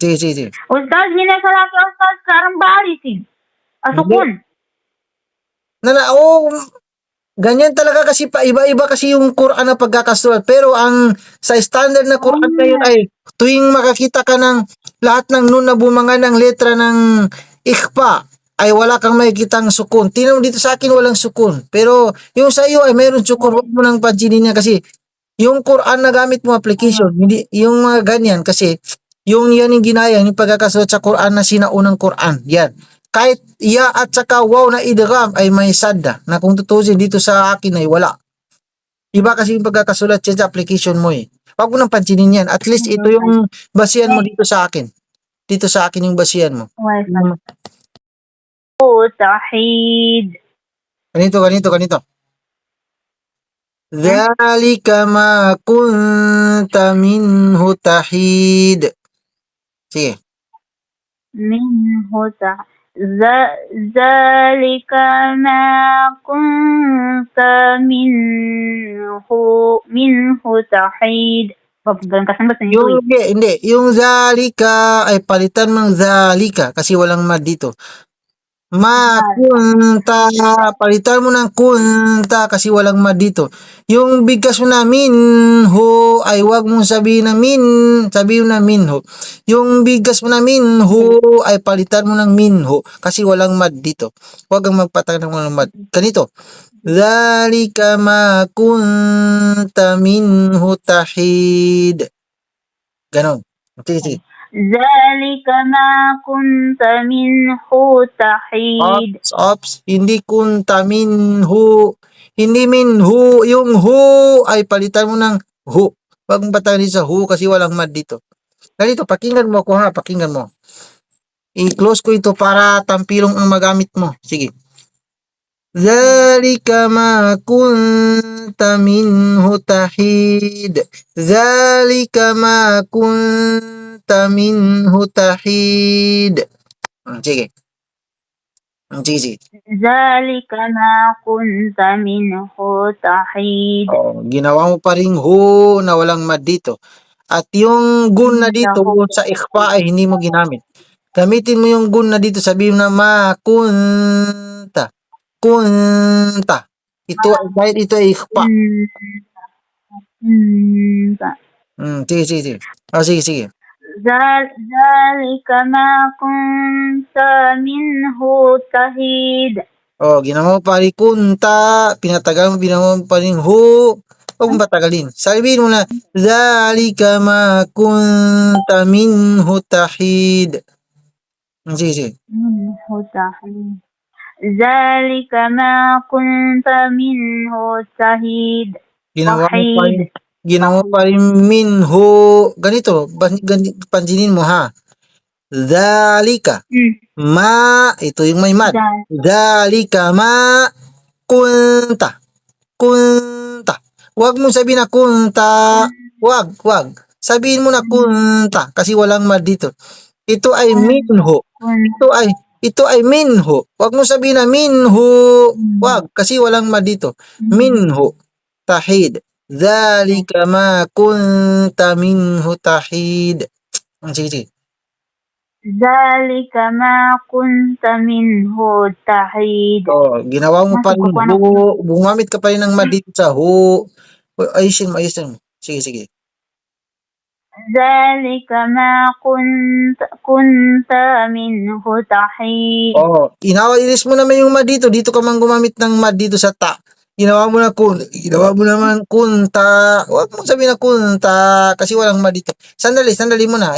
Sige, sige, sige. Ustaz, ginasala ki Ustaz karang balisin. Asukun. Ganyan talaga kasi iba-iba kasi yung Quran na pagkakasulat. Pero ang sa standard na Quran ngayon ay tuwing makakita ka ng lahat ng nun na bumanga ng letra ng ikhfa ay wala kang makikitang sukun. Tingnan mo dito sa akin walang sukun. Pero yung sa iyo ay mayroon sukun. Huwag mo nang pansinin niya kasi yung Quran na gamit mo application, hindi yung mga ganyan kasi yung yan yung ginaya, yung pagkakasulat sa Quran na sinaunang Quran. Yan. Kahit ya at saka wow na idgham ay may sadda na kung tutusin dito sa akin ay wala. Iba kasi yung pagkakasulat sa application mo eh. Huwag mo nang pansinin yan. At least ito yung basihan mo dito sa akin. Dito sa akin yung basihan mo. Tahid. Ganito. Dhalika ma kunta minhu tahid. Sige. Minhu tahid. Zalika ma kunta minhu tahid. Ganun kasan ba sa inyo? Hindi. Yung zalika ay palitan ng zalika kasi walang mad dito. Ma kunta, palitan mo ng kunta kasi walang mad dito. Yung bigkas mo na minho ay wag mong sabihin na sabihin mo na minho. Yung bigkas mo na minho ay palitan mo ng minho kasi walang mad dito. Wag kang magpatag ng walang mad. Ganito. Zalika ma kunta minhu tahid. Ganon. Sige. Zalika ma kunta minhu tahid. Ops. Hindi kunta minhu. Hindi minhu. Yung hu ay palitan mo ng hu. Huwag mong patagalin sa hu kasi walang mad dito. Ganito, pakinggan mo ako ha. Pakinggan mo. I-close ko ito para tampilong ang magamit mo. Sige. Zalika ma kunta minhu tahid. Zalika ma kunta minhu tahid. Sige. Sige. Zalika ma kunta minhu tahid. Ginawa mo pa rin hu na walang mad dito. At yung gun na dito sa ikhfa ay hindi mo ginamit. Gamitin mo yung gun na dito. Sabihin mo na ma kunta. Kunta. Ito kahit ito ay ikhfa. Sige. Sige. Zalika ma kunta minhu tahid. Ginawa mo pa rin kunta, pinatagal mo, ginawa mo pa rin hu. Huwag mong patagalin. Sabihin mo na, Zalika ma kunta minhu tahid. Sige. Minhu tahid. Zalika ma kunta minhu tahid. Ginawa pa rin minhu. Ganito, pansinin mo ha. Zalika. Ma, ito yung may mad. Zalika ma kunta. Huwag mong sabihin na kunta. Huwag. Sabihin mo na kunta kasi walang mad dito. Ito ay minho. Ito ay minho. Huwag mong sabihin na minho. Huwag kasi walang mad dito. Minho. Tahid. Zalika ma kunta minhu tahid. Sige. Zalika ma kunta minhu tahid. Ginawa mo pa rin hu. Bumamit ka pa rin ng mad dito sa hu. Ayusin mo. Sige. Zalika ma kunta minhu tahid. Inis mo naman yung mad dito. Dito ka man gumamit ng mad dito sa ta. Ginawa mo naman kunta. Huwag mong sabihin na kunta kasi walang mad dito. Sandali mo na.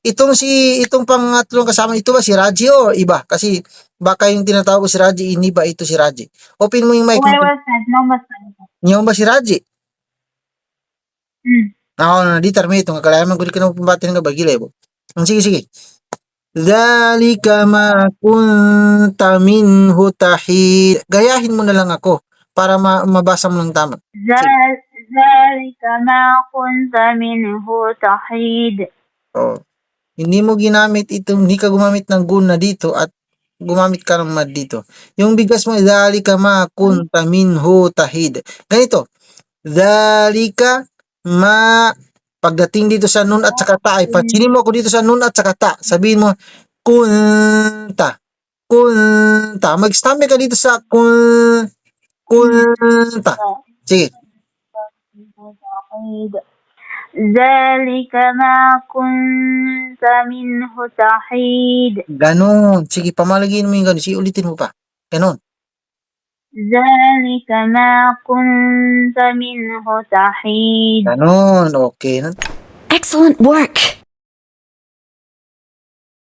Itong pangatlong kasama, ito ba si Raji o iba? Kasi baka yung tinatawag ko si Raji, hindi ba ito si Raji? Open mo yung mic. Niyo ba si Raji? Di tarme ito. Kalayaman ko rin ka na pumbati ng kabagilay po. Sige. Zalika ma kunta minhu tahid. Gayahin mo na lang ako para mabasa mo ng tama. Zalika ma kunta minhu tahid. Hindi mo ginamit ito, hindi ka gumamit ng gun na dito at gumamit ka ng mad dito. Yung bigas mo, zalika ma kunta minhu tahid. Ganito. Zalika ma Pagdating dito sa nun at saka ta, ay pansinin mo ako dito sa nun at saka ta. Sabihin mo, kunta. Kunta. Mag-stammer ka dito sa kunta. Sige. ذلك ما كنت منه تحيد. Ganon. Sige, pamalagin mo yung ganon. Sige, ulitin mo pa. Ganon. ذلك ما كنت منه تحيد. Ganon. Okay. Excellent work.